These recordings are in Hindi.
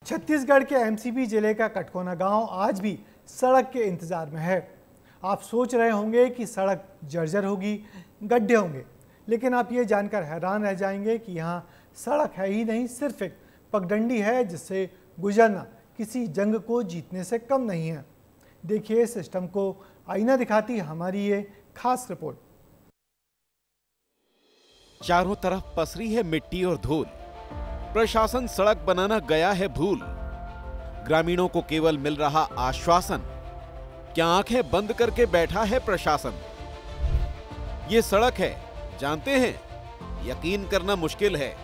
छत्तीसगढ़ के एमसीबी जिले का कटकोना गांव आज भी सड़क के इंतजार में है। आप सोच रहे होंगे कि सड़क जर्जर होगी, गड्ढे होंगे, लेकिन आप ये जानकर हैरान रह जाएंगे कि यहाँ सड़क है ही नहीं, सिर्फ एक पगडंडी है जिससे गुजरना किसी जंग को जीतने से कम नहीं है। देखिए सिस्टम को आईना दिखाती हमारी ये खास रिपोर्ट। चारों तरफ पसरी है मिट्टी और धूल। प्रशासन सड़क बनाना गया है भूल। ग्रामीणों को केवल मिल रहा आश्वासन। क्या आंखें बंद करके बैठा है प्रशासन? ये सड़क है, जानते हैं, यकीन करना मुश्किल है,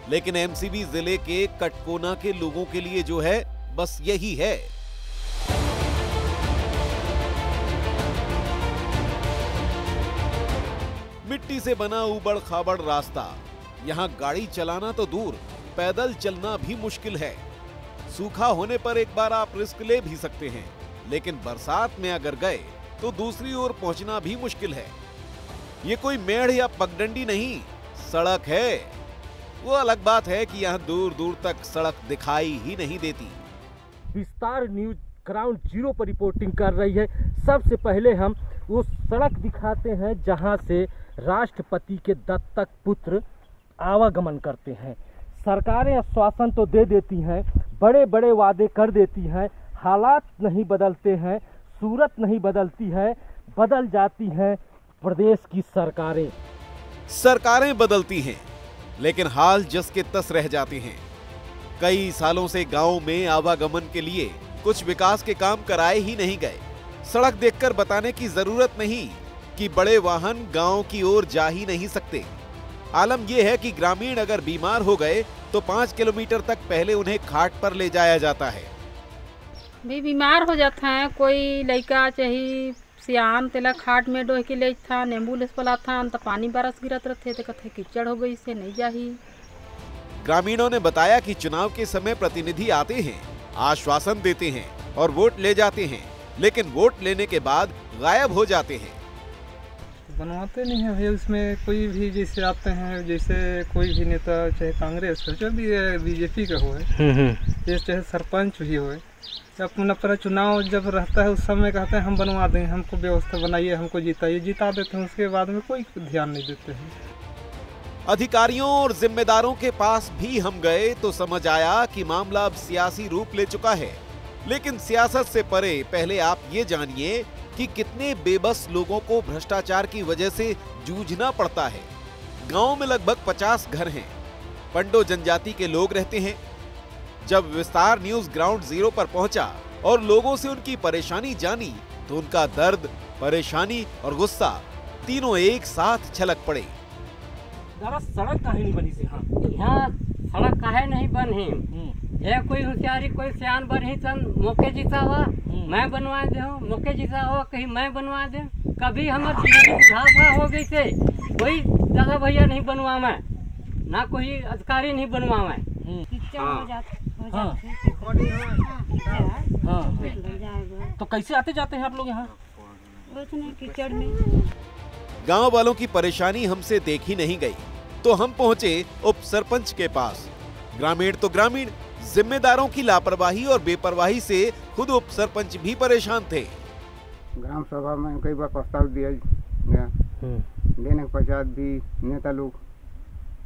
लेकिन एमसीबी जिले के कटकोना के लोगों के लिए जो है बस यही है। मिट्टी से बना उबड़ खाबड़ रास्ता, यहाँ गाड़ी चलाना तो दूर, पैदल चलना भी मुश्किल है। सूखा होने पर एक बार आप रिस्क ले भी सकते हैं, लेकिन बरसात में अगर गए तो दूसरी ओर पहुंचना भी मुश्किल है। ये कोई मेड़ या पगडंडी नहीं, सड़क है। वो अलग बात है कि यहाँ दूर दूर तक सड़क दिखाई ही नहीं देती। विस्तार न्यूज ग्राउंड जीरो पर रिपोर्टिंग कर रही है। सबसे पहले हम वो सड़क दिखाते हैं जहां से राष्ट्रपति के दत्तक पुत्र आवागमन करते हैं। सरकारें आश्वासन तो दे देती हैं, बड़े बड़े वादे कर देती हैं, हालात नहीं बदलते हैं, सूरत नहीं बदलती है, बदल जाती हैं प्रदेश की सरकारें। सरकारें बदलती हैं, लेकिन हाल जस के तस रह जाते हैं। कई सालों से गांव में आवागमन के लिए कुछ विकास के काम कराए ही नहीं गए। सड़क देखकर बताने की जरूरत नहीं कि बड़े वाहन गांव की ओर जा ही नहीं सकते। आलम यह है कि ग्रामीण अगर बीमार हो गए तो 5 किलोमीटर तक पहले उन्हें खाट पर ले जाया जाता है। भी बीमार हो जाता है, कोई लड़का चाहे सियान तेला खाट में डोह के ले था, एम्बुलेंस वाला था तो पानी बरस गिरत रहते तो कहते कीचड़ हो गई से नहीं जाही। ग्रामीणों ने बताया कि चुनाव के समय प्रतिनिधि आते हैं, आश्वासन देते हैं और वोट ले जाते हैं, लेकिन वोट लेने के बाद गायब हो जाते हैं। बनवाते नहीं है भैया, उसमें कोई भी जैसे आते हैं, जैसे कोई भी नेता चाहे कांग्रेस का जो भी बीजेपी का हो, चाहे सरपंच भी हो, अपना पूरा चुनाव जब रहता है उस समय कहते हैं हम बनवा दें, हमको व्यवस्था बनाइए, हमको जिताइए, जिता देते हैं, उसके बाद में कोई ध्यान नहीं देते हैं। अधिकारियों और जिम्मेदारों के पास भी हम गए तो समझ आया कि मामला अब सियासी रूप ले चुका है। लेकिन सियासत से परे पहले आप ये जानिए कि कितने बेबस लोगों को भ्रष्टाचार की वजह से जूझना पड़ता है। गांव में लगभग 50 घर हैं, पंडो जनजाति के लोग रहते हैं। जब विस्तार न्यूज ग्राउंड जीरो पर पहुंचा और लोगों से उनकी परेशानी जानी तो उनका दर्द, परेशानी और गुस्सा तीनों एक साथ छलक पड़े। सड़क काहे नहीं बनी से? हाँ, यहाँ सड़क काहे नहीं बनी? ये कोई होशियारी कोई सियान बनी सन मौके जीता हुआ मैं बनवा दे, मौके जीता हुआ कहीं मैं बनवा दे। कभी हमारे बुढ़ापा हो गई से कोई दादा भैया नहीं बनवा मैं, ना कोई अधिकारी नहीं बनवा मैं। तो कैसे आते जाते हैं आप लोग यहाँ? कीचड़ में। गांव वालों की परेशानी हमसे देखी नहीं गई तो हम पहुंचे उप सरपंच के पास। ग्रामीण तो ग्रामीण, जिम्मेदारों की लापरवाही और बेपरवाही से खुद उप सरपंच भी परेशान थे। ग्राम सभा में कई बार प्रस्ताव दिया गया, देने के पश्चात भी नेता लोग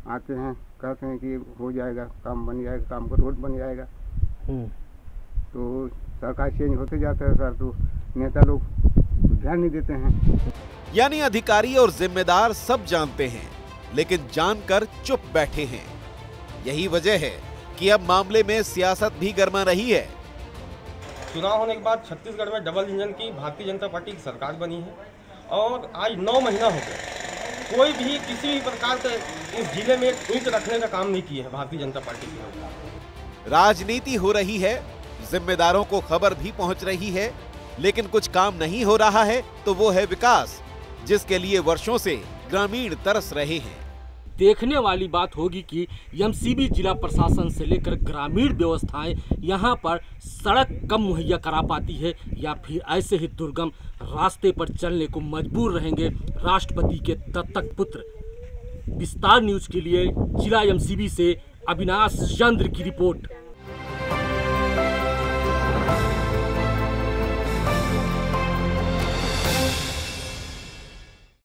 आते हैं, कहते हैं कि हो जाएगा, काम बन जाएगा, काम का रोड बन जाएगा। तो सरकार चेंज होते जाता है सर, तो नेता लोग ध्यान नहीं देते हैं। यानी अधिकारी और जिम्मेदार सब जानते हैं, लेकिन जानकर चुप बैठे हैं। यही वजह है कि अब मामले में सियासत भी गर्मा रही है। चुनाव होने के बाद छत्तीसगढ़ में डबल इंजन की भारतीय जनता पार्टी की सरकार बनी है और आज 9 महीना हो गया, कोई भी किसी भी प्रकार से इस जिले में ईंट रखने का काम नहीं किया है भारतीय जनता पार्टी की। राजनीति हो रही है, जिम्मेदारों को खबर भी पहुंच रही है, लेकिन कुछ काम नहीं हो रहा है तो वो है विकास, जिसके लिए वर्षों से ग्रामीण तरस रहे हैं। देखने वाली बात होगी कि एमसीबी जिला प्रशासन से लेकर ग्रामीण व्यवस्थाएं यहाँ पर सड़क कम मुहैया करा पाती है या फिर ऐसे ही दुर्गम रास्ते पर चलने को मजबूर रहेंगे राष्ट्रपति के दत्तक पुत्र। विस्तार न्यूज के लिए जिला एमसीबी से अविनाश चंद्र की रिपोर्ट।